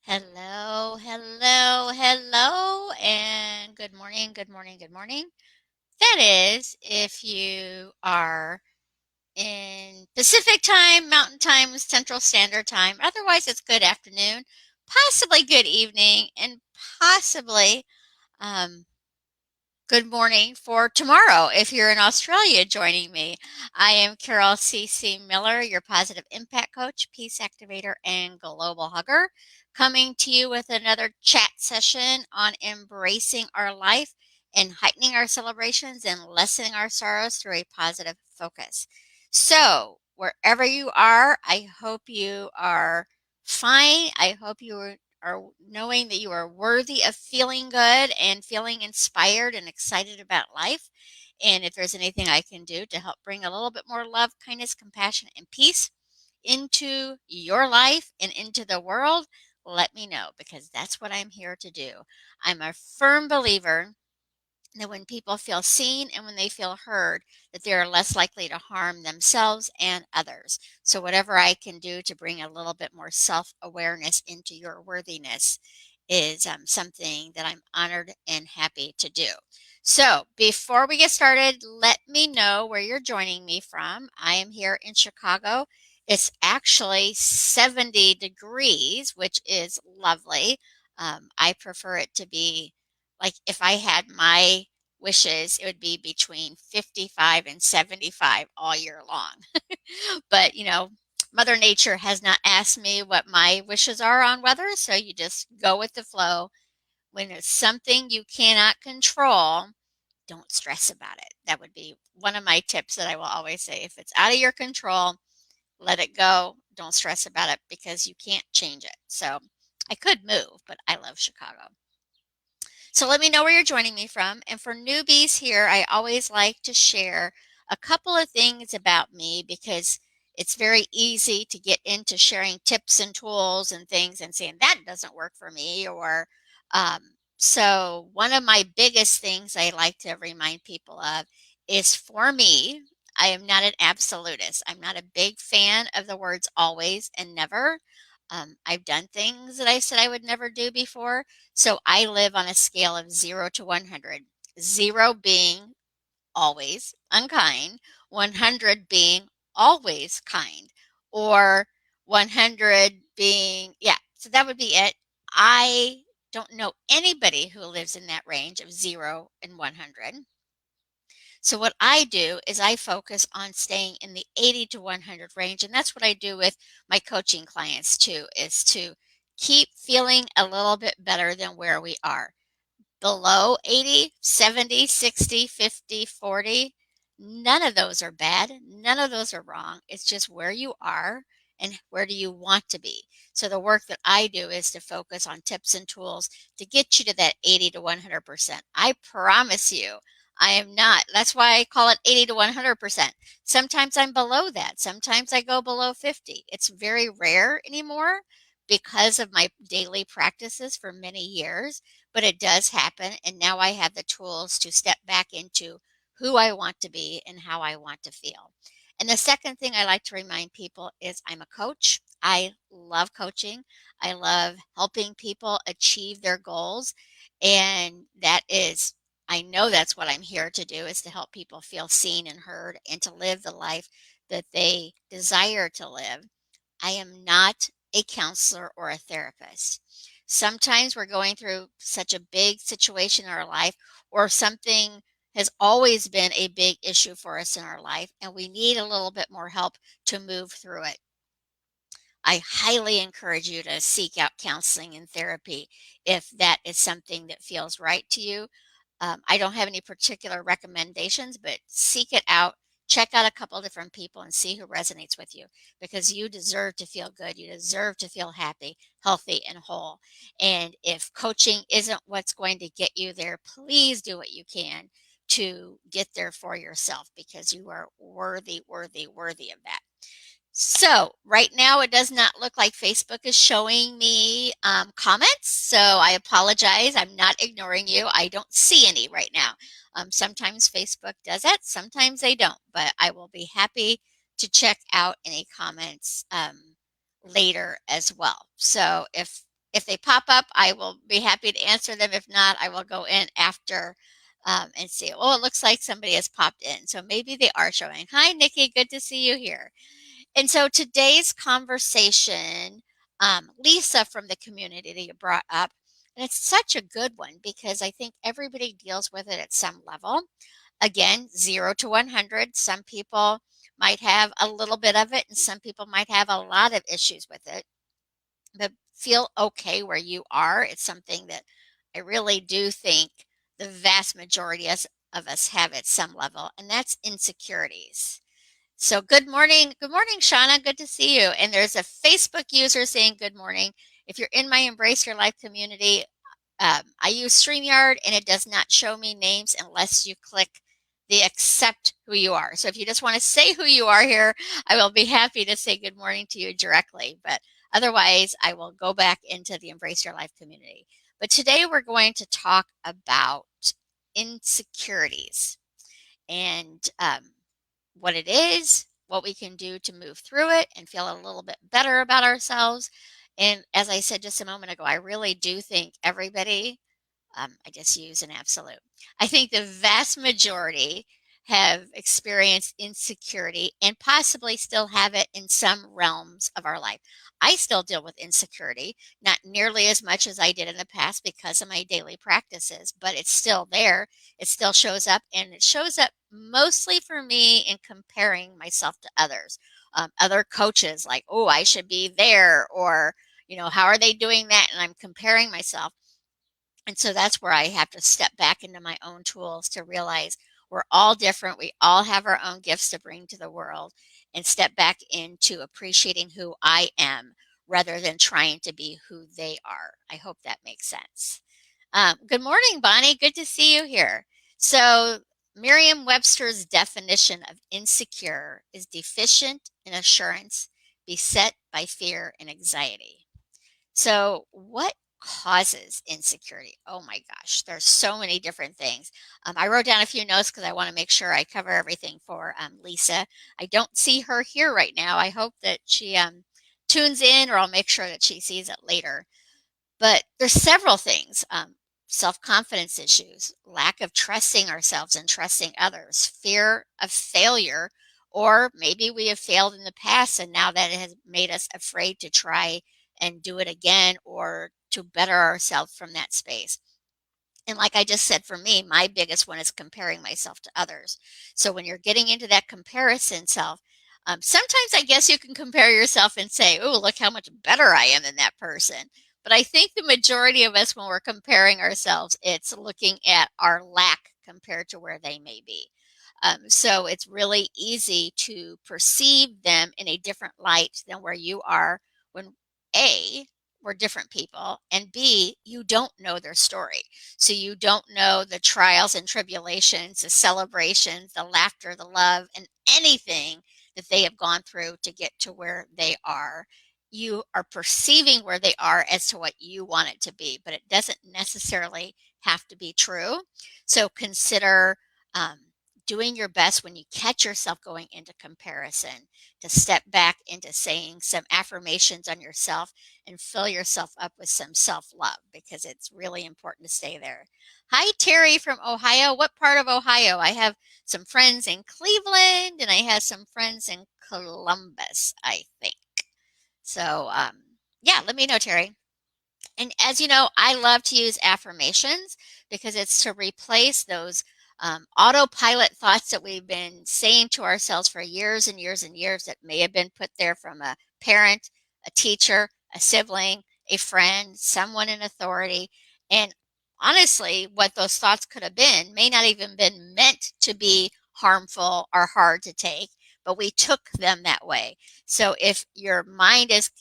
Hello, hello, hello, and good morning, good morning, good morning. That is, if you are in Pacific time, Mountain time, Central Standard Time. Otherwise, it's good afternoon, possibly good evening, and possibly um, good morning for tomorrow if you're in Australia joining me. I am Carol C.C. Miller, your positive impact coach, peace activator, and global hugger, coming to you with another chat session on embracing our life and heightening our celebrations and lessening our sorrows through a positive focus. So, wherever you are, I hope you are fine. I hope are knowing that you are worthy of feeling good and feeling inspired and excited about life. And if there's anything I can do to help bring a little bit more love, kindness, compassion, and peace into your life and into the world, let me know because that's what I'm here to do. I'm a firm believer that when people feel seen and when they feel heard, that they are less likely to harm themselves and others. So whatever I can do to bring a little bit more self-awareness into your worthiness is something that I'm honored and happy to do. So before we get started, let me know where you're joining me from. I am here in Chicago. It's actually 70 degrees, which is lovely. I prefer it to be like if I had my wishes, it would be between 55 and 75 all year long. But, Mother Nature has not asked me what my wishes are on weather, so you just go with the flow. When it's something you cannot control, don't stress about it. That would be one of my tips that I will always say. If it's out of your control, let it go. Don't stress about it because you can't change it. So I could move, but I love Chicago. So let me know where you're joining me from. And for newbies here, I always like to share a couple of things about me because it's very easy to get into sharing tips and tools and things and saying that doesn't work for me. So one of my biggest things I like to remind people of is for me, I am not an absolutist. I'm not a big fan of the words always and never. I've done things that I said I would never do before, so I live on a scale of 0 to 100. 0 being always unkind, 100 being always kind, or 100 being, yeah, so that would be it. I don't know anybody who lives in that range of 0 and 100. So what I do is I focus on staying in the 80 to 100 range. And that's what I do with my coaching clients too, is to keep feeling a little bit better than where we are below 80, 70, 60, 50, 40. None of those are bad. None of those are wrong. It's just where you are and where do you want to be. So the work that I do is to focus on tips and tools to get you to that 80 to 100%. I promise you, I am not. That's why I call it 80 to 100%. Sometimes I'm below that. Sometimes I go below 50. It's very rare anymore because of my daily practices for many years, but it does happen. And now I have the tools to step back into who I want to be and how I want to feel. And the second thing I like to remind people is I'm a coach. I love coaching. I love helping people achieve their goals. And I know that's what I'm here to do is to help people feel seen and heard and to live the life that they desire to live. I am not a counselor or a therapist. Sometimes we're going through such a big situation in our life, or something has always been a big issue for us in our life, and we need a little bit more help to move through it. I highly encourage you to seek out counseling and therapy if that is something that feels right to you. I don't have any particular recommendations, but seek it out. Check out a couple different people and see who resonates with you because you deserve to feel good. You deserve to feel happy, healthy, and whole. And if coaching isn't what's going to get you there, please do what you can to get there for yourself because you are worthy, worthy, worthy of that. So right now it does not look like Facebook is showing me comments. So I apologize. I'm not ignoring you. I don't see any right now. Sometimes Facebook does that. Sometimes they don't. But I will be happy to check out any comments later as well. So if if they pop up, I will be happy to answer them. If not, I will go in after and see. Oh, it looks like somebody has popped in. So maybe they are showing. Hi, Nikki. Good to see you here. And so today's conversation, Lisa from the community that you brought up, and it's such a good one because I think everybody deals with it at some level. Again, 0 to 100. Some people might have a little bit of it, and some people might have a lot of issues with it. But feel okay where you are. It's something that I really do think the vast majority of us have at some level, and that's insecurities. So good morning. Good morning, Shauna. Good to see you. And there's a Facebook user saying good morning. If you're in my Embrace Your Life community, I use StreamYard and it does not show me names unless you click the accept who you are. So if you just want to say who you are here, I will be happy to say good morning to you directly. But otherwise, I will go back into the Embrace Your Life community. But today we're going to talk about insecurities and what it is, what we can do to move through it and feel a little bit better about ourselves. And as I said just a moment ago, I really do think everybody, I just use an absolute. I think the vast majority have experienced insecurity and possibly still have it in some realms of our life. I still deal with insecurity, not nearly as much as I did in the past because of my daily practices, but it's still there. It still shows up, and it shows up mostly for me in comparing myself to others. Other coaches, like, oh, I should be there, or, how are they doing that? And I'm comparing myself. And so that's where I have to step back into my own tools to realize we're all different. We all have our own gifts to bring to the world, and step back into appreciating who I am rather than trying to be who they are. I hope that makes sense. Good morning, Bonnie. Good to see you here. So, Merriam-Webster's definition of insecure is deficient in assurance, beset by fear and anxiety. So, what causes insecurity? Oh my gosh, there's so many different things. I wrote down a few notes because I want to make sure I cover everything for Lisa. I don't see her here right now. I hope that she tunes in, or I'll make sure that she sees it later. But there's several things. Self-confidence issues, lack of trusting ourselves and trusting others, fear of failure, or maybe we have failed in the past and now that has made us afraid to try and do it again or to better ourselves from that space. And like I just said, for me, my biggest one is comparing myself to others. So when you're getting into that comparison self, sometimes I guess you can compare yourself and say, oh, look how much better I am than that person. But I think the majority of us, when we're comparing ourselves, it's looking at our lack compared to where they may be. So it's really easy to perceive them in a different light than where you are when A, we're different people, and B, you don't know their story. So you don't know the trials and tribulations, the celebrations, the laughter, the love, and anything that they have gone through to get to where they are. You are perceiving where they are as to what you want it to be, but it doesn't necessarily have to be true. So consider doing your best when you catch yourself going into comparison to step back into saying some affirmations on yourself and fill yourself up with some self-love because it's really important to stay there. Hi, Terry from Ohio. What part of Ohio? I have some friends in Cleveland and I have some friends in Columbus, I think. So, yeah, let me know, Terry. And as you know, I love to use affirmations because it's to replace those autopilot thoughts that we've been saying to ourselves for years and years and years that may have been put there from a parent, a teacher, a sibling, a friend, someone in authority. And honestly, what those thoughts could have been may not even been meant to be harmful or hard to take, but we took them that way. So if your mind is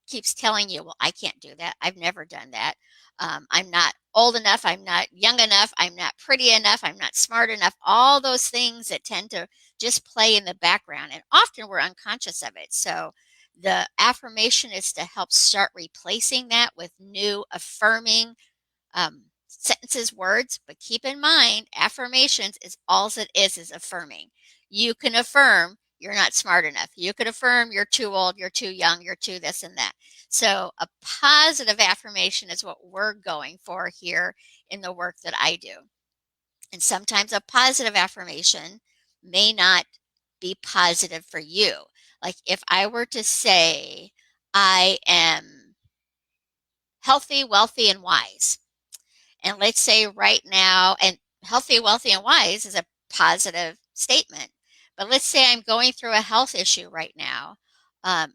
keeps telling you, well, I can't do that. I've never done that. I'm not old enough. I'm not young enough. I'm not pretty enough. I'm not smart enough. All those things that tend to just play in the background. And often we're unconscious of it. So the affirmation is to help start replacing that with new affirming sentences, words. But keep in mind, affirmations is all it is affirming. You can affirm you're not smart enough. You could affirm you're too old, you're too young, you're too this and that. So a positive affirmation is what we're going for here in the work that I do. And sometimes a positive affirmation may not be positive for you. Like if I were to say, I am healthy, wealthy, and wise. And let's say right now, and healthy, wealthy, and wise is a positive statement. But let's say I'm going through a health issue right now.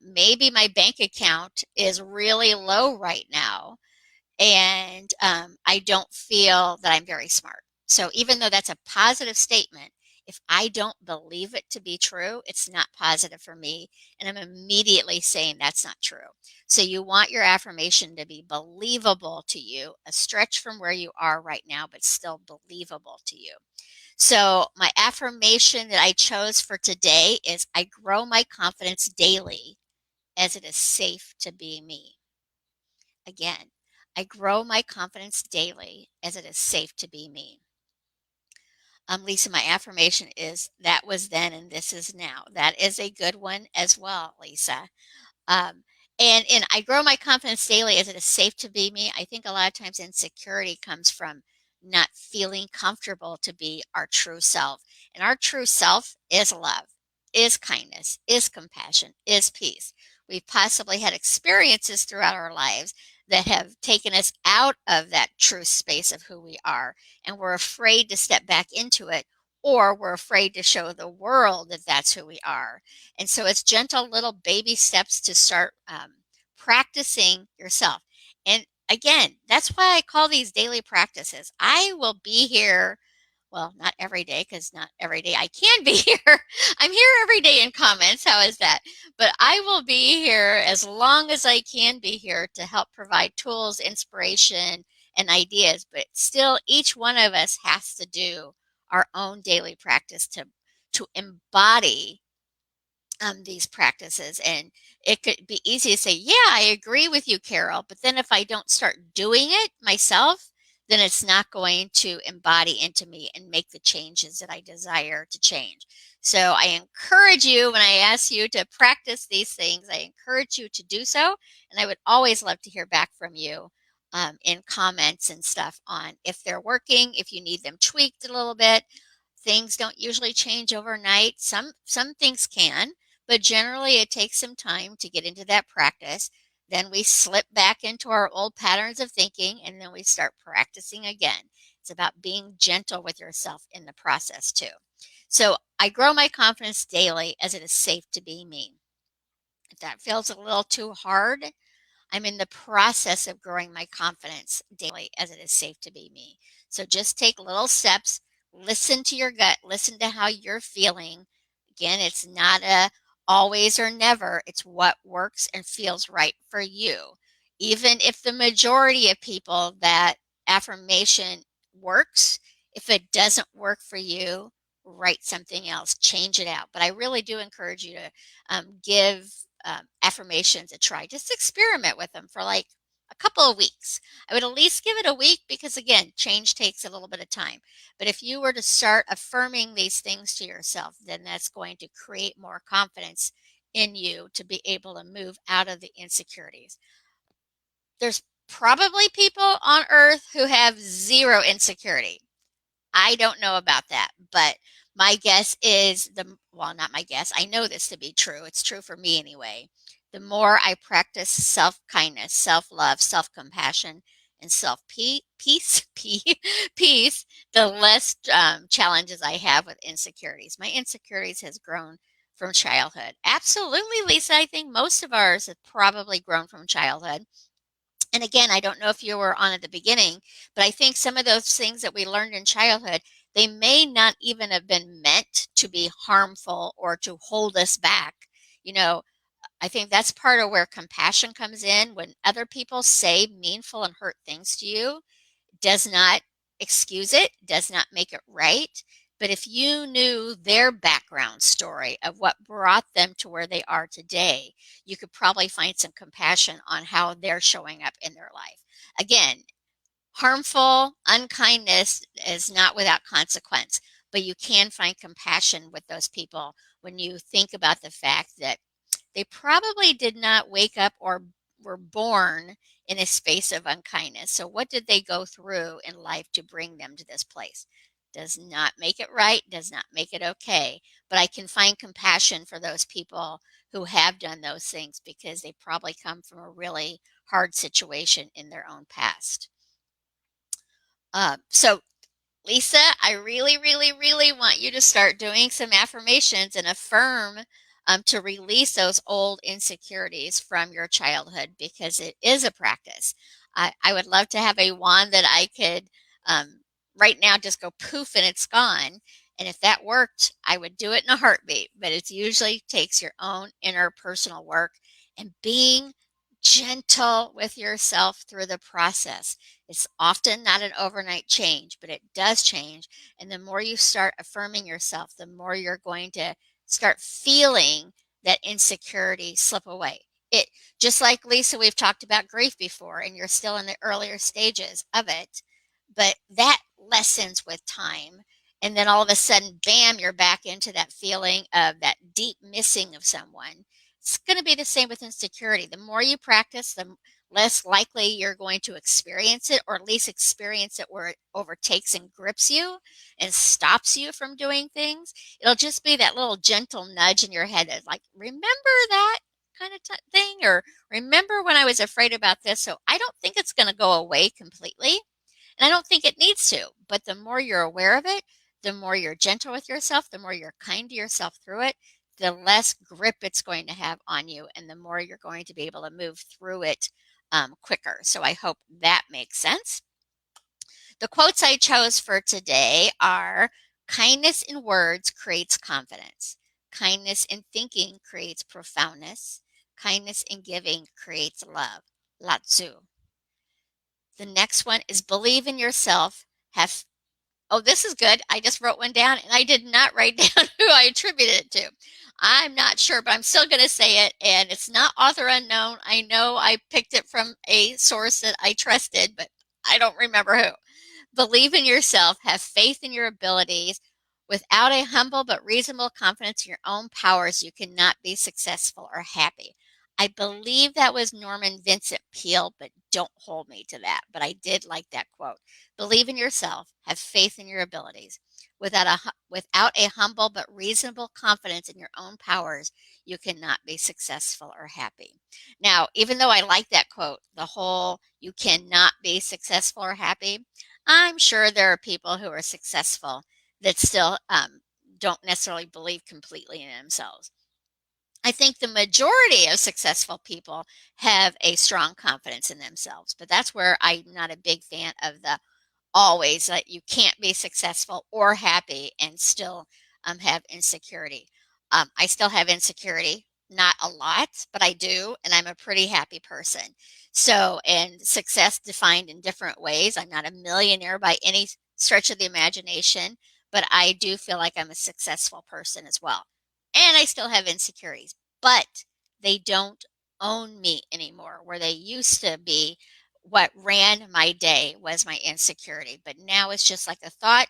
Maybe my bank account is really low right now, and I don't feel that I'm very smart. So even though that's a positive statement, if I don't believe it to be true, it's not positive for me, and I'm immediately saying that's not true. So you want your affirmation to be believable to you, a stretch from where you are right now, but still believable to you. So my affirmation that I chose for today is I grow my confidence daily as it is safe to be me. Again, I grow my confidence daily as it is safe to be me. Lisa, my affirmation is that was then and this is now. That is a good one as well, Lisa. Um, and I grow my confidence daily as it is safe to be me. I think a lot of times insecurity comes from not feeling comfortable to be our true self. And our true self is love, is kindness, is compassion, is peace. We've possibly had experiences throughout our lives that have taken us out of that true space of who we are, and we're afraid to step back into it, or we're afraid to show the world that that's who we are. And so it's gentle little baby steps to start practicing yourself. And again, that's why I call these daily practices. I will be here, well, not every day, because not every day I can be here. I'm here every day in comments. How is that? But I will be here as long as I can be here to help provide tools, inspiration, and ideas. But still, each one of us has to do our own daily practice to embody these practices. And it could be easy to say, yeah, I agree with you, Carol. But then if I don't start doing it myself, then it's not going to embody into me and make the changes that I desire to change. So I encourage you, when I ask you to practice these things, I encourage you to do so. And I would always love to hear back from you in comments and stuff on if they're working, if you need them tweaked a little bit. Things don't usually change overnight. Some things can, but generally it takes some time to get into that practice. Then we slip back into our old patterns of thinking, and then we start practicing again. It's about being gentle with yourself in the process too. So I grow my confidence daily as it is safe to be me. If that feels a little too hard, I'm in the process of growing my confidence daily as it is safe to be me. So just take little steps, listen to your gut, listen to how you're feeling. Again, it's not a always or never, it's what works and feels right for you. Even if the majority of people that affirmation works, if it doesn't work for you, write something else, change it out. But I really do encourage you to give affirmations a try. Just experiment with them for like a couple of weeks. I would at least give it a week because, again, change takes a little bit of time. But if you were to start affirming these things to yourself, then that's going to create more confidence in you to be able to move out of the insecurities. There's probably people on earth who have zero insecurity. I don't know about that, but my guess is well, not my guess. I know this to be true. It's true for me anyway. The more I practice self-kindness, self-love, self-compassion, and self-peace, peace, the less challenges I have with insecurities. My insecurities has grown from childhood. Absolutely, Lisa. I think most of ours have probably grown from childhood. And again, I don't know if you were on at the beginning, but I think some of those things that we learned in childhood, they may not even have been meant to be harmful or to hold us back. You know, I think that's part of where compassion comes in. When other people say meaningful and hurt things to you, does not excuse it, does not make it right. But if you knew their background story of what brought them to where they are today, you could probably find some compassion on how they're showing up in their life. Again, harmful unkindness is not without consequence, but you can find compassion with those people when you think about the fact that they probably did not wake up or were born in a space of unkindness. So, what did they go through in life to bring them to this place? Does not make it right, does not make it okay. But I can find compassion for those people who have done those things because they probably come from a really hard situation in their own past. So, Lisa, I really, really, really want you to start doing some affirmations and affirm to release those old insecurities from your childhood because it is a practice. I would love to have a wand that I could right now just go poof and it's gone. And if that worked, I would do it in a heartbeat. But it usually takes your own inner personal work and being gentle with yourself through the process. It's often not an overnight change, but it does change. And the more you start affirming yourself, the more you're going to start feeling that insecurity slip away. It just like Lisa, we've talked about grief before, and you're still in the earlier stages of it, but that lessens with time. And then all of a sudden, bam, you're back into that feeling of that deep missing of someone. It's going to be the same with insecurity. The more you practice, the less likely you're going to experience it, or at least experience it where it overtakes and grips you and stops you from doing things. It'll just be that little gentle nudge in your head that's like, remember that kind of thing, or remember when I was afraid about this. So I don't think it's going to go away completely. And I don't think it needs to. But the more you're aware of it, the more you're gentle with yourself, the more you're kind to yourself through it, the less grip it's going to have on you, and the more you're going to be able to move through it quicker. So I hope that makes sense. The quotes I chose for today are: kindness in words creates confidence. Kindness in thinking creates profoundness. Kindness in giving creates love. Lao Tzu. The next one is believe in yourself. Have Oh, this is good. I just wrote one down and I did not write down who I attributed it to. I'm not sure, but I'm still going to say it. And it's not author unknown. I know I picked it from a source that I trusted, but I don't remember who. Believe in yourself, have faith in your abilities. Without a humble but reasonable confidence in your own powers, you cannot be successful or happy. I believe that was Norman Vincent Peale, but don't hold me to that. But I did like that quote. Believe in yourself, have faith in your abilities. Without a humble but reasonable confidence in your own powers, you cannot be successful or happy. Now, even though I like that quote, the whole you cannot be successful or happy, I'm sure there are people who are successful that still don't necessarily believe completely in themselves. I think the majority of successful people have a strong confidence in themselves, but that's where I'm not a big fan of the always that you can't be successful or happy and still have insecurity. I still have insecurity, not a lot, but I do, and I'm a pretty happy person. So, and success defined in different ways. I'm not a millionaire by any stretch of the imagination, but I do feel like I'm a successful person as well. And I still have insecurities, but they don't own me anymore, where they used to be. What ran my day was my insecurity, but now it's just like a thought.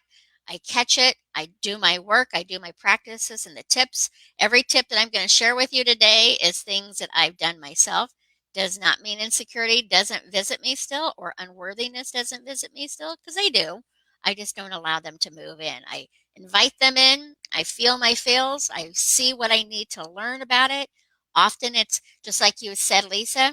I catch it, I do my work, I do my practices and the tips. Every tip that I'm going to share with you today is things that I've done myself. Does not mean insecurity doesn't visit me still, or unworthiness doesn't visit me still, because they do. I just don't allow them to move in. I invite them in, I feel my feels, I see what I need to learn about it. Often it's just like you said, Lisa,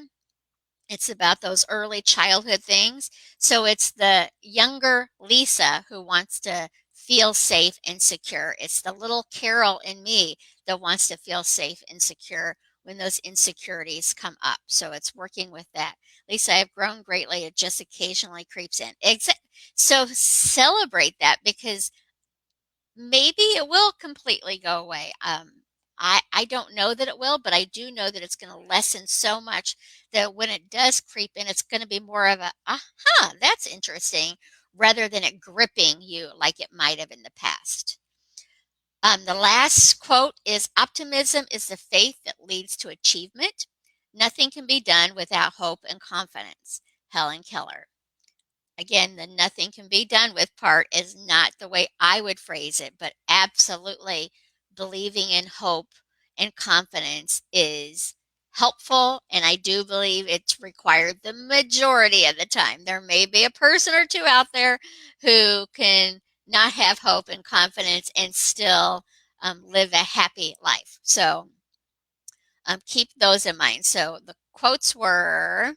it's about those early childhood things. So it's the younger Lisa who wants to feel safe and secure. It's the little Carol in me that wants to feel safe and secure when those insecurities come up. So it's working with that. Lisa, I've grown greatly. It just occasionally creeps in. So celebrate that, because maybe it will completely go away. I don't know that it will, but I do know that it's going to lessen so much that when it does creep in, it's going to be more of a, aha, that's interesting, rather than it gripping you like it might have in the past. The last quote is: optimism is the faith that leads to achievement. Nothing can be done without hope and confidence. Helen Keller. Again, the nothing can be done with part is not the way I would phrase it, but absolutely believing in hope and confidence is helpful, and I do believe it's required the majority of the time. There may be a person or two out there who can not have hope and confidence and still live a happy life. So keep those in mind. So the quotes were: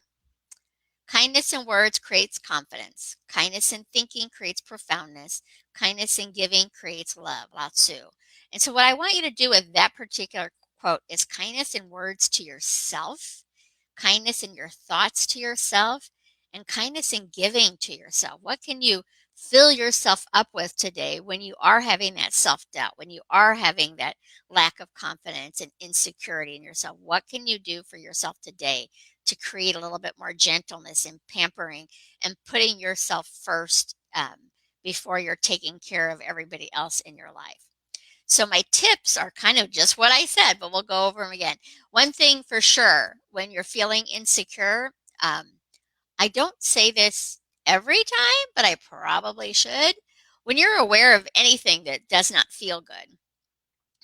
kindness in words creates confidence. Kindness in thinking creates profoundness. Kindness in giving creates love. Lao Tzu. And so, what I want you to do with that particular quote is kindness in words to yourself, kindness in your thoughts to yourself, and kindness in giving to yourself. What can you fill yourself up with today when you are having that self doubt, when you are having that lack of confidence and insecurity in yourself? What can you do for yourself today to create a little bit more gentleness and pampering and putting yourself first before you're taking care of everybody else in your life? So my tips are kind of just what I said, but we'll go over them again. One thing for sure, when you're feeling insecure, um, I don't say this every time, but I probably should. When you're aware of anything that does not feel good,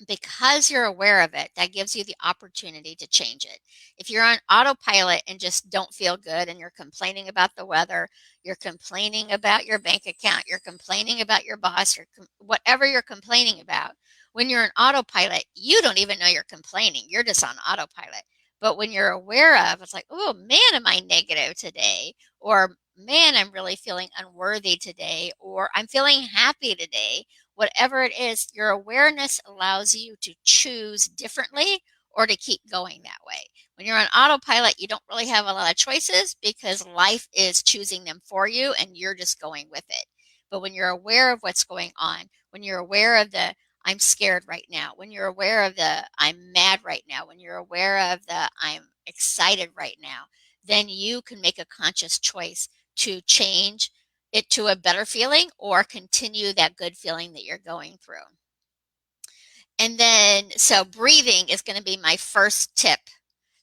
because you're aware of it, that gives you the opportunity to change it. If you're on autopilot and just don't feel good and you're complaining about the weather, you're complaining about your bank account, you're complaining about your boss, whatever you're complaining about, when you're on autopilot, you don't even know you're complaining. You're just on autopilot. But when you're aware of, it's like, oh man, am I negative today? Or man, I'm really feeling unworthy today. Or I'm feeling happy today. Whatever it is, your awareness allows you to choose differently or to keep going that way. When you're on autopilot, you don't really have a lot of choices because life is choosing them for you and you're just going with it. But when you're aware of what's going on, when you're aware of the I'm scared right now, when you're aware of the I'm mad right now, when you're aware of the I'm excited right now, then you can make a conscious choice to change it to a better feeling or continue that good feeling that you're going through. And then, so breathing is going to be my first tip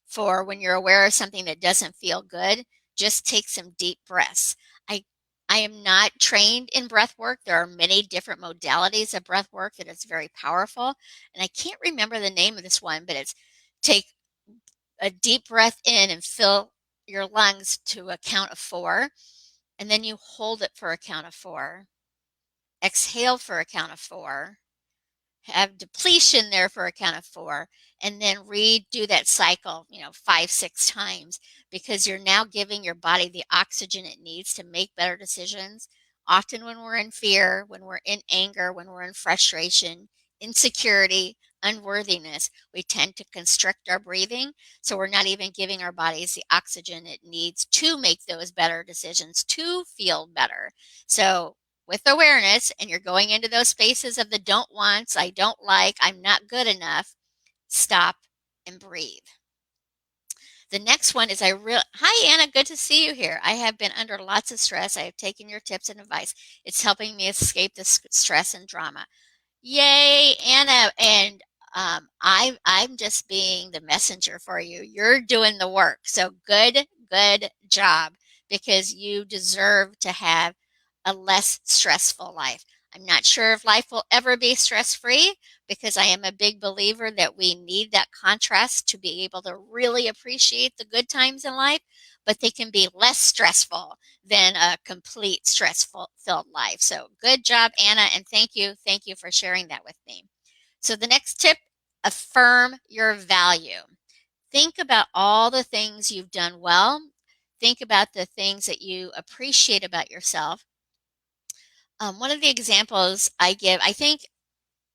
for when you're aware of something that doesn't feel good. Just take some deep breaths. I I am not trained in breath work. There are many different modalities of breath work that is very powerful. And I can't remember the name of this one, but it's take a deep breath in and fill your lungs to a count of 4, and then you hold it for a count of 4. Exhale for a count of 4, have depletion there for a count of 4, and then redo that cycle, 5, 6 times, because you're now giving your body the oxygen it needs to make better decisions. Often when we're in fear, when we're in anger, when we're in frustration, insecurity, unworthiness, we tend to constrict our breathing. So we're not even giving our bodies the oxygen it needs to make those better decisions, to feel better. So with awareness, and you're going into those spaces of the don't wants, I don't like, I'm not good enough, stop and breathe. The next one is hi Anna, good to see you here. I have been under lots of stress. I have taken your tips and advice. It's helping me escape the stress and drama. Yay, Anna. And I'm just being the messenger for you. You're doing the work. So good job, because you deserve to have a less stressful life. I'm not sure if life will ever be stress free, because I am a big believer that we need that contrast to be able to really appreciate the good times in life, but they can be less stressful than a complete stressful filled life. So good job, Anna, and thank you. Thank you for sharing that with me. So the next tip, affirm your value. Think about all the things you've done well. Think about the things that you appreciate about yourself. One of the examples I give, I think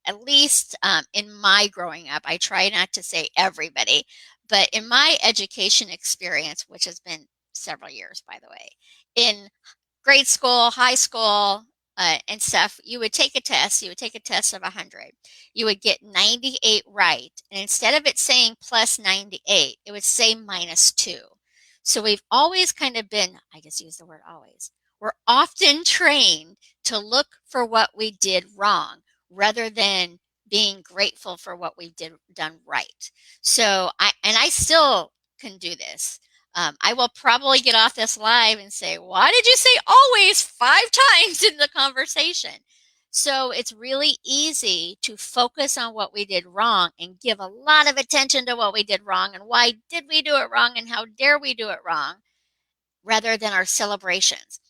at least in my growing up, I try not to say everybody, but in my education experience, which has been several years, by the way, in grade school, high school, and stuff, you would take a test. You would take a test of 100. You would get 98 right. And instead of it saying plus 98, it would say minus 2. So we've always kind of been, I just use the word always, we're often trained to look for what we did wrong rather than being grateful for what we've done right. So I still can do this. I will probably get off this live and say, why did you say always 5 times in the conversation? So it's really easy to focus on what we did wrong and give a lot of attention to what we did wrong and why did we do it wrong and how dare we do it wrong rather than our celebrations.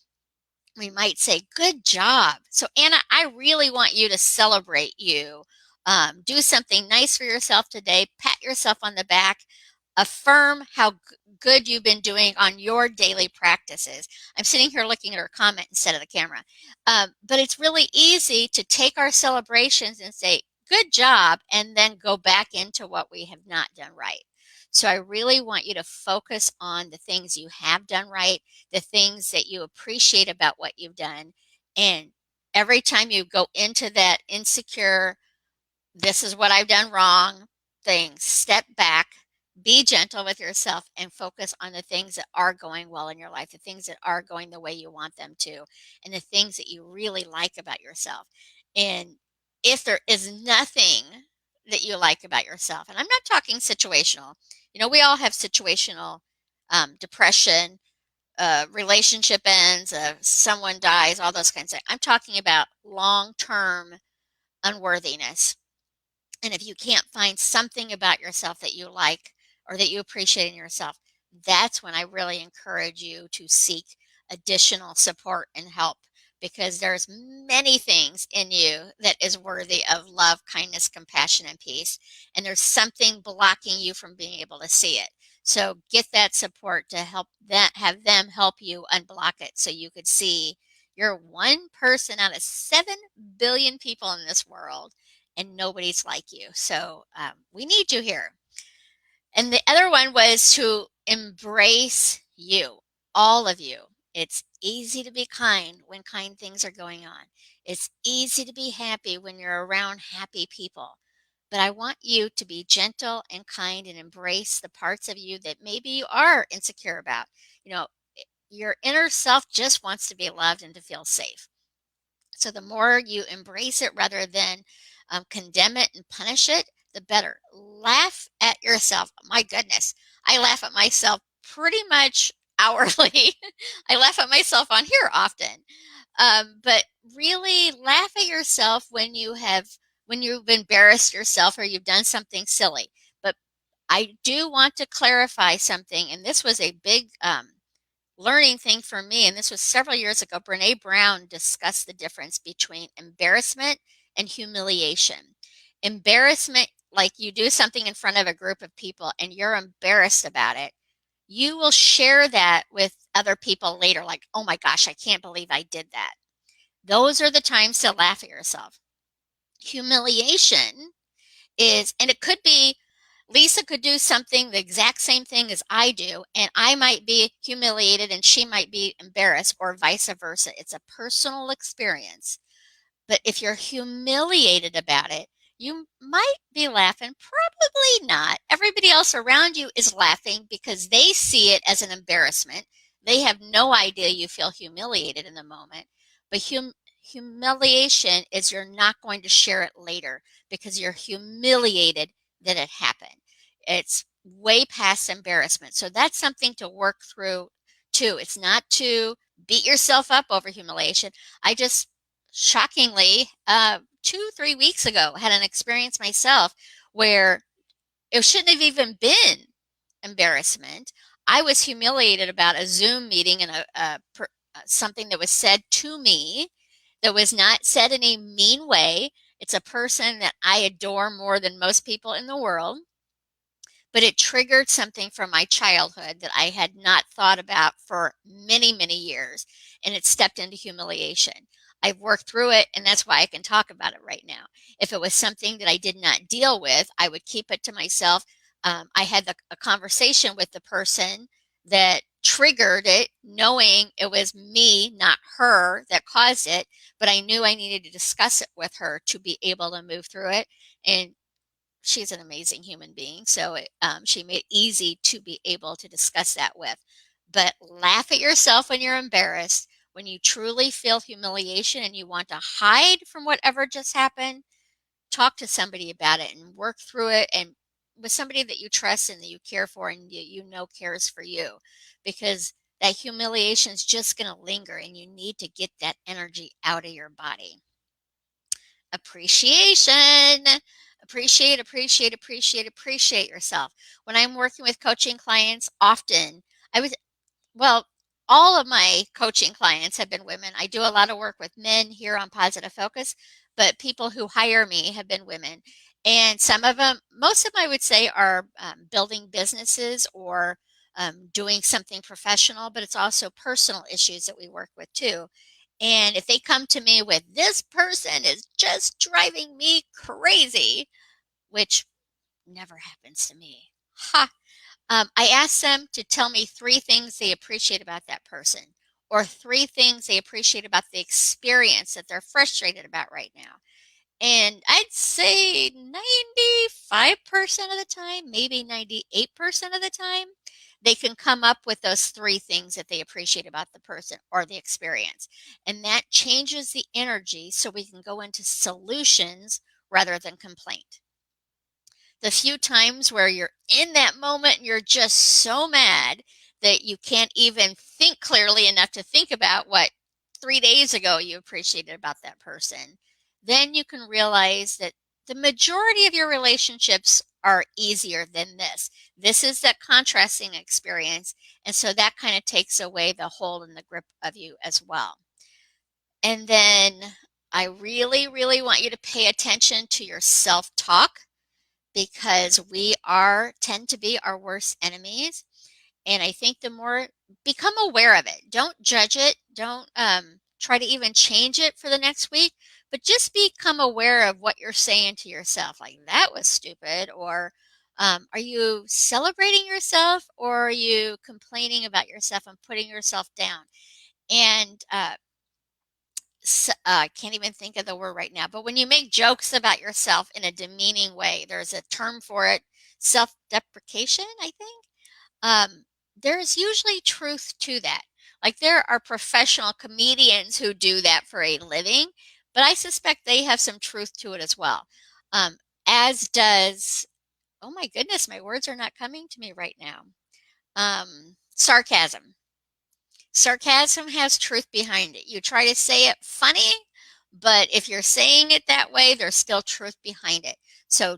We might say, "Good job." So, Anna, I really want you to celebrate you. Do something nice for yourself today. Pat yourself on the back. Affirm how good you've been doing on your daily practices. I'm sitting here looking at her comment instead of the camera. But it's really easy to take our celebrations and say, "Good job," and then go back into what we have not done right. So I really want you to focus on the things you have done right, the things that you appreciate about what you've done. And every time you go into that insecure, this is what I've done wrong thing, step back, be gentle with yourself, and focus on the things that are going well in your life, the things that are going the way you want them to, and the things that you really like about yourself. And if there is nothing that you like about yourself, and I'm not talking situational, we all have situational depression, relationship ends, someone dies, all those kinds of things. I'm talking about long term unworthiness. And if you can't find something about yourself that you like or that you appreciate in yourself, that's when I really encourage you to seek additional support and help because there's many things in you that is worthy of love, kindness, compassion, and peace. And there's something blocking you from being able to see it. So get that support to help that have them help you unblock it so you could see you're one person out of 7 billion people in this world and nobody's like you. So we need you here. And the other one was to embrace you, all of you. It's easy to be kind when kind things are going on. It's easy to be happy when you're around happy people. But I want you to be gentle and kind and embrace the parts of you that maybe you are insecure about. You know, your inner self just wants to be loved and to feel safe. So the more you embrace it rather than condemn it and punish it, the better. Laugh at yourself. My goodness, I laugh at myself pretty much hourly. I laugh at myself on here often. But really laugh at yourself when you've embarrassed yourself or you've done something silly. But I do want to clarify something, and this was a big learning thing for me, and this was several years ago. Brene Brown discussed the difference between embarrassment and humiliation. Embarrassment, like you do something in front of a group of people and you're embarrassed about it, you will share that with other people later, like, oh my gosh, I can't believe I did that. Those are the times to laugh at yourself. Humiliation is, and it could be Lisa could do something the exact same thing as I do, and I might be humiliated and she might be embarrassed, or vice versa. It's a personal experience. But if you're humiliated about it, you might be laughing. Probably not. Everybody else around you is laughing because they see it as an embarrassment. They have no idea you feel humiliated in the moment. But humiliation is you're not going to share it later because you're humiliated that it happened. It's way past embarrassment. So that's something to work through too. It's not to beat yourself up over humiliation. I just shockingly, 2, 3 weeks ago, had an experience myself where it shouldn't have even been embarrassment. I was humiliated about a Zoom meeting and something that was said to me that was not said in a mean way. It's a person that I adore more than most people in the world, but it triggered something from my childhood that I had not thought about for many, many years, and it stepped into humiliation. I've worked through it, and that's why I can talk about it right now. If it was something that I did not deal with, I would keep it to myself. I had a conversation with the person that triggered it, knowing it was me, not her, that caused it, but I knew I needed to discuss it with her to be able to move through it. And she's an amazing human being. So she made it easy to be able to discuss that with. But laugh at yourself when you're embarrassed. When you truly feel humiliation and you want to hide from whatever just happened, talk to somebody about it and work through it, and with somebody that you trust and that you care for and you know cares for you, because that humiliation is just going to linger and you need to get that energy out of your body. Appreciation. Appreciate yourself. When I'm working with coaching clients, often I would well, all of my coaching clients have been women. I do a lot of work with men here on Positive Focus, but people who hire me have been women. And some of them, most of them, I would say, are building businesses or doing something professional, but it's also personal issues that we work with too. And if they come to me with, this person is just driving me crazy, which never happens to me. Ha! I ask them to tell me three things they appreciate about that person, or three things they appreciate about the experience that they're frustrated about right now. And I'd say 95% of the time, maybe 98% of the time, they can come up with those three things that they appreciate about the person or the experience. And that changes the energy so we can go into solutions rather than complaint. The few times where you're in that moment and you're just so mad that you can't even think clearly enough to think about what 3 days ago you appreciated about that person, then you can realize that the majority of your relationships are easier than this. This is that contrasting experience. And so that kind of takes away the hold and the grip of you as well. And then I really, really want you to pay attention to your self talk, because we are tend to be our worst enemies. And I think the more, become aware of it. Don't judge it. Don't try to even change it for the next week, but just become aware of what you're saying to yourself. Like, that was stupid. Or are you celebrating yourself, or are you complaining about yourself and putting yourself down? And I can't even think of the word right now, but when you make jokes about yourself in a demeaning way, there's a term for it, self deprecation, I think. Um, there's usually truth to that. Like, there are professional comedians who do that for a living, but I suspect they have some truth to it as well. Um, as does, oh my goodness, my words are not coming to me right now. Sarcasm. Sarcasm has truth behind it. You try to say it funny, but if you're saying it that way, there's still truth behind it. So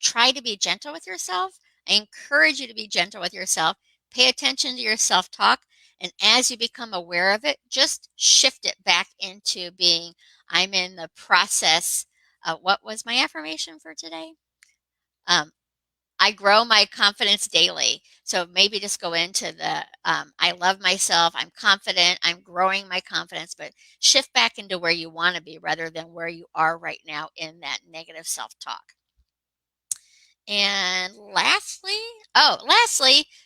try to be gentle with yourself. I encourage you to be gentle with yourself. Pay attention to your self talk. And as you become aware of it, just shift it back into being, I'm in the process. What was my affirmation for today? Um, I grow my confidence daily. So maybe just go into the I love myself, I'm confident, I'm growing my confidence, but shift back into where you want to be rather than where you are right now in that negative self talk. And lastly,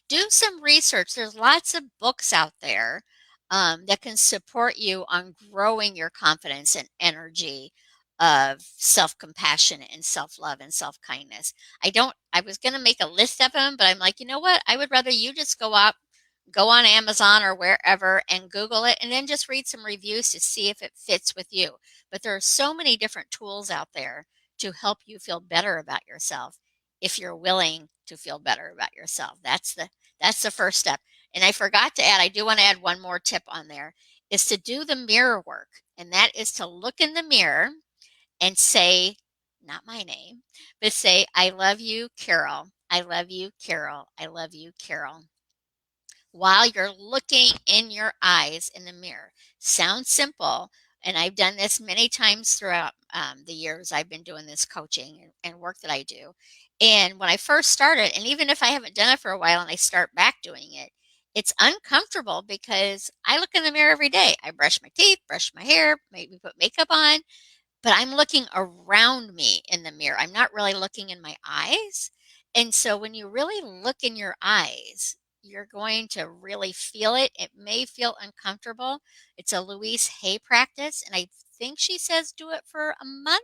do some research. There's lots of books out there that can support you on growing your confidence and energy of self-compassion and self-love and self-kindness. I was going to make a list of them, but I'm like, you know what? I would rather you just go on Amazon or wherever and Google it, and then just read some reviews to see if it fits with you. But there are so many different tools out there to help you feel better about yourself if you're willing to feel better about yourself. That's the first step. And I forgot to add, I do want to add one more tip on there, is to do the mirror work. And that is to look in the mirror and say, not my name, but say, I love you, Carol. I love you, Carol. I love you, Carol, while you're looking in your eyes in the mirror. Sounds simple, and I've done this many times throughout the years I've been doing this coaching and work that I do. And when I first started, and even if I haven't done it for a while and I start back doing it, it's uncomfortable because I look in the mirror every day. I brush my teeth, brush my hair, maybe put makeup on, but I'm looking around me in the mirror. I'm not really looking in my eyes. And so when you really look in your eyes, you're going to really feel it. It may feel uncomfortable. It's a Louise Hay practice, and I think she says do it for a month,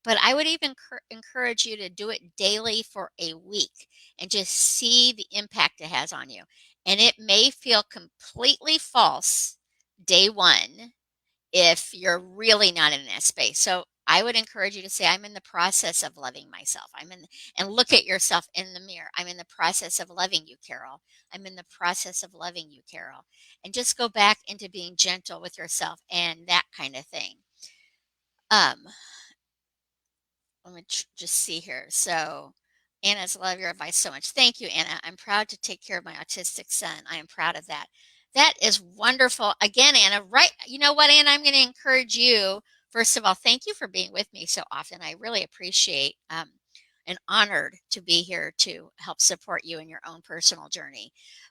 but I would even encourage you to do it daily for a week and just see the impact it has on you. And it may feel completely false day one if you're really not in that space. So I would encourage you to say, I'm in the process of loving myself. And look at yourself in the mirror. I'm in the process of loving you, Carol. I'm in the process of loving you, Carol. And just go back into being gentle with yourself and that kind of thing. Um, Let me just see here. So, Anna's love your advice so much. Thank you, Anna. I'm proud to take care of my autistic son. I am proud of that. That is wonderful. Again, Anna, right? You know what, Anna? I'm going to encourage you. First of all, thank you for being with me so often. I really appreciate and honored to be here to help support you in your own personal journey.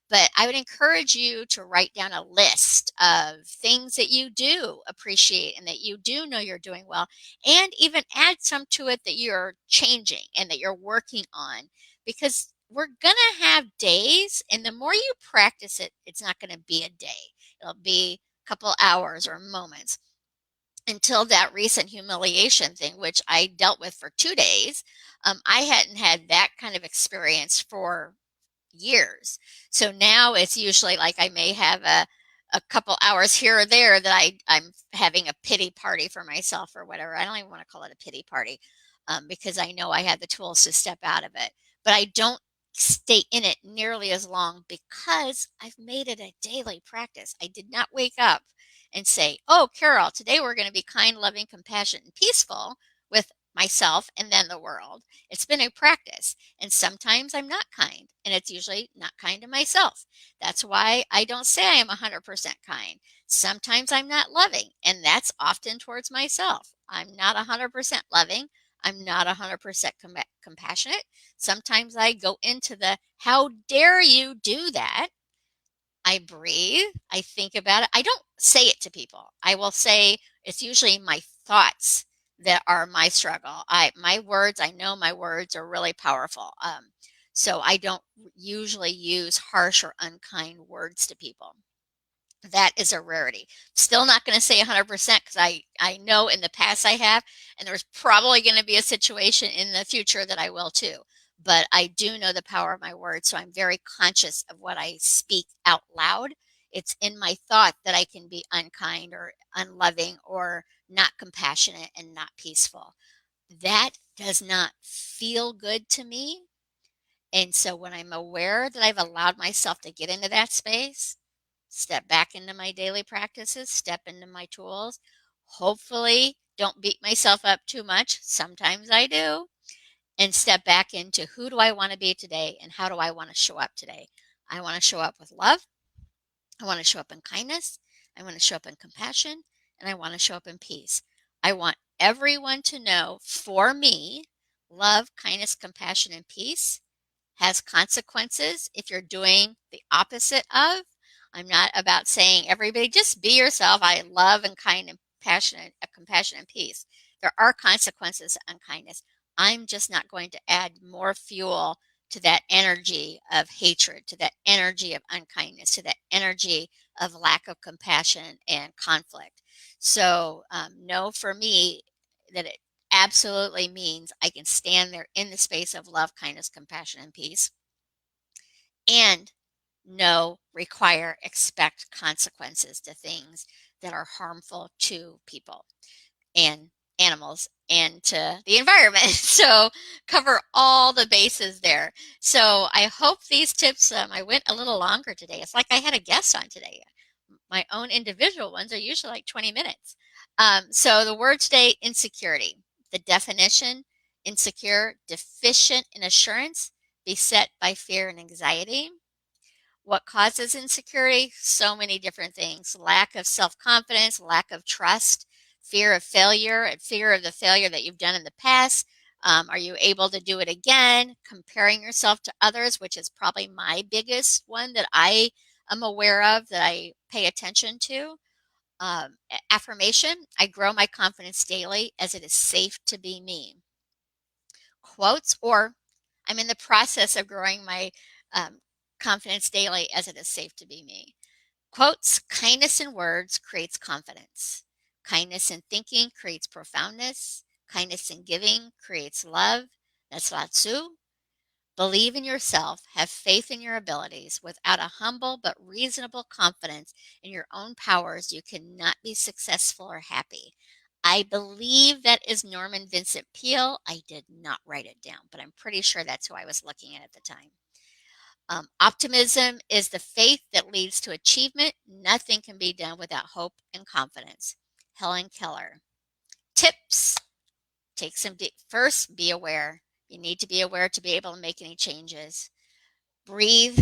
But I would encourage you to write down a list of things that you do appreciate and that you do know you're doing well, and even add some to it that you're changing and that you're working on, because we're going to have days, and the more you practice it, it's not going to be a day. It'll be a couple hours or moments until that recent humiliation thing, which I dealt with for 2 days. I hadn't had that kind of experience for years. So now it's usually like I may have a couple hours here or there that I'm having a pity party for myself or whatever. I don't even want to call it a pity party, because I know I had the tools to step out of it. But I don't stay in it nearly as long because I've made it a daily practice. I did not wake up and say, "Oh, Carol, today we're going to be kind, loving, compassionate, and peaceful with myself and then the world." It's been a practice. And sometimes I'm not kind, and it's usually not kind to myself. That's why I don't say I am 100% kind. Sometimes I'm not loving, and that's often towards myself. I'm not 100% loving. I'm not 100% compassionate. Sometimes I go into the how dare you do that. I breathe, I think about it. I don't say it to people. I will say it's usually my thoughts that are my struggle. My words, I know my words are really powerful. So I don't usually use harsh or unkind words to people. That is a rarity. Still not going to say 100% because I know in the past I have, and there's probably going to be a situation in the future that I will too. But I do know the power of my words, so I'm very conscious of what I speak out loud. It's in my thought that I can be unkind or unloving or not compassionate and not peaceful. That does not feel good to me. And so when I'm aware that I've allowed myself to get into that space, step back into my daily practices, step into my tools, hopefully don't beat myself up too much. Sometimes I do. And step back into who do I want to be today and how do I want to show up today? I want to show up with love. I want to show up in kindness. I want to show up in compassion. And I want to show up in peace. I want everyone to know, for me, love, kindness, compassion, and peace has consequences if you're doing the opposite of. I'm not about saying everybody just be yourself. I love and kind and passionate, compassion and peace. There are consequences to unkindness. I'm just not going to add more fuel to that energy of hatred, to that energy of unkindness, to that energy of lack of compassion and conflict. So, no, for me, that it absolutely means I can stand there in the space of love, kindness, compassion, and peace, and know, require, expect consequences to things that are harmful to people and animals and to the environment. So cover all the bases there. So I hope these tips, I went a little longer today. It's like I had a guest on today. My own individual ones are usually like 20 minutes. So the word today, insecurity. The definition, insecure, deficient in assurance, beset by fear and anxiety. What causes insecurity? So many different things. Lack of self-confidence, lack of trust, fear of failure, and fear of the failure that you've done in the past. Are you able to do it again? Comparing yourself to others, which is probably my biggest one that I am aware of, that I pay attention to. Affirmation, I grow my confidence daily as it is safe to be me. Quotes, or I'm in the process of growing my um, confidence daily as it is safe to be me. Quotes, kindness in words creates confidence. Kindness in thinking creates profoundness. Kindness in giving creates love. That's Lao Tzu. Believe in yourself, have faith in your abilities. Without a humble but reasonable confidence in your own powers, you cannot be successful or happy. I believe that is Norman Vincent Peale. I did not write it down, but I'm pretty sure that's who I was looking at the time. Optimism is the faith that leads to achievement. Nothing can be done without hope and confidence. Helen Keller. Tips. First, be aware. You need to be aware to be able to make any changes. Breathe,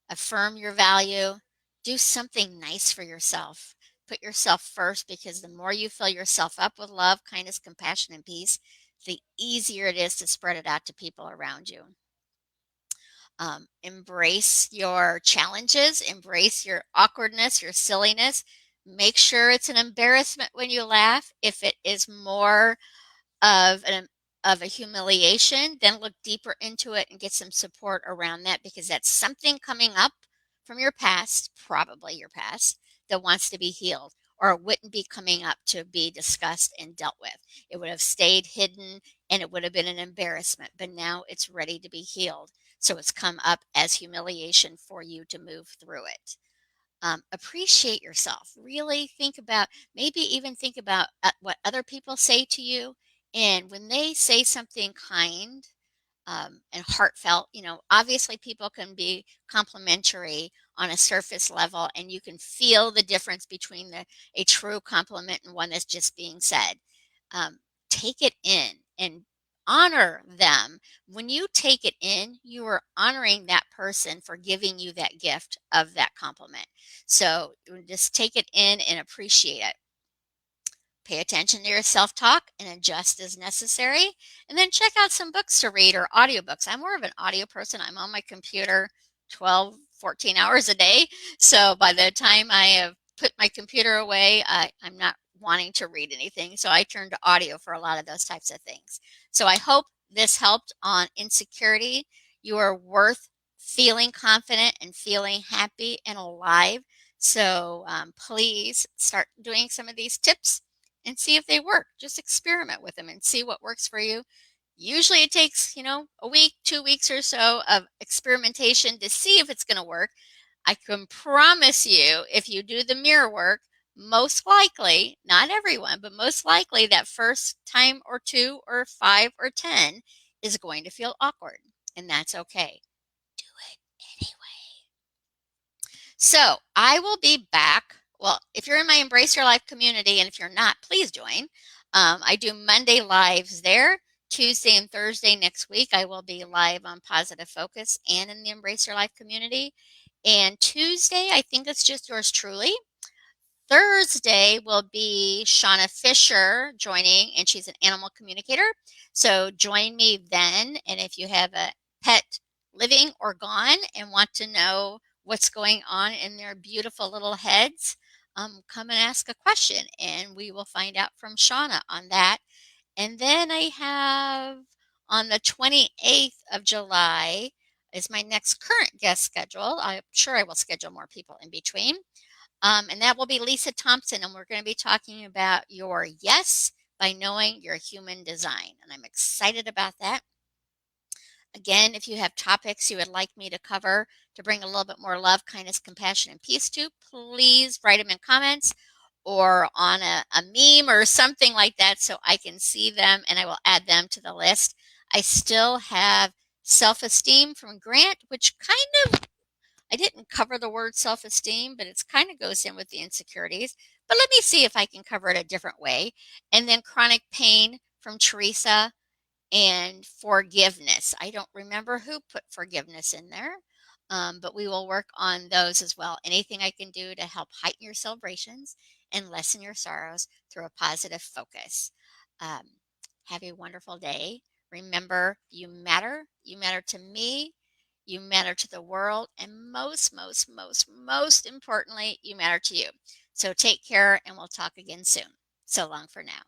affirm your value, do something nice for yourself. Put yourself first, because the more you fill yourself up with love, kindness, compassion, and peace, the easier it is to spread it out to people around you. Embrace your challenges, embrace your awkwardness, your silliness. Make sure it's an embarrassment when you laugh. If it is more of a humiliation, then look deeper into it and get some support around that, because that's something coming up from your past, probably your past, that wants to be healed, or it wouldn't be coming up to be discussed and dealt with. It would have stayed hidden and it would have been an embarrassment, but now it's ready to be healed. So it's come up as humiliation for you to move through it. Appreciate yourself. Really think about, maybe even think about what other people say to you. And when they say something kind and heartfelt, obviously people can be complimentary on a surface level, and you can feel the difference between a true compliment and one that's just being said. Um, Take it in and honor them. When you take it in, you are honoring that person for giving you that gift of that compliment. So just take it in and appreciate it. Pay attention to your self talk and adjust as necessary. And then check out some books to read or audiobooks. I'm more of an audio person. I'm on my computer 12, 14 hours a day. So by the time I have put my computer away, I'm not wanting to read anything. So I turn to audio for a lot of those types of things. So I hope this helped on insecurity. You are worth feeling confident and feeling happy and alive. So please start doing some of these tips and see if they work. Just experiment with them and see what works for you. Usually it takes, a week, 2 weeks or so of experimentation to see if it's going to work. I can promise you, if you do the mirror work, most likely, not everyone, but most likely that first time or two or 5 or 10 is going to feel awkward, and that's okay. Do it anyway. So I will be back. Well, if you're in my Embrace Your Life community, and if you're not, please join. I do Monday lives there. Tuesday and Thursday next week, I will be live on Positive Focus and in the Embrace Your Life community. And Tuesday, I think it's just yours truly. Thursday will be Shauna Fisher joining, and she's an animal communicator. So join me then. And if you have a pet living or gone and want to know what's going on in their beautiful little heads, come and ask a question, and we will find out from Shauna on that. And then I have on the 28th of July is my next current guest schedule. I'm sure I will schedule more people in between. And that will be Lisa Thompson, and we're going to be talking about your yes by knowing your human design. And I'm excited about that. Again, if you have topics you would like me to cover to bring a little bit more love, kindness, compassion, and peace to, please write them in comments or on a meme or something like that so I can see them and I will add them to the list. I still have self-esteem from Grant, which I didn't cover the word self-esteem, but it kind of goes in with the insecurities. But let me see if I can cover it a different way. And then chronic pain from Teresa, and forgiveness. I don't remember who put forgiveness in there, but we will work on those as well. Anything I can do to help heighten your celebrations and lessen your sorrows through a positive focus. Um, have a wonderful day. Remember, you matter. You matter to me. You matter to the world. And most importantly, you matter to you. So take care, and we'll talk again soon. So long for now.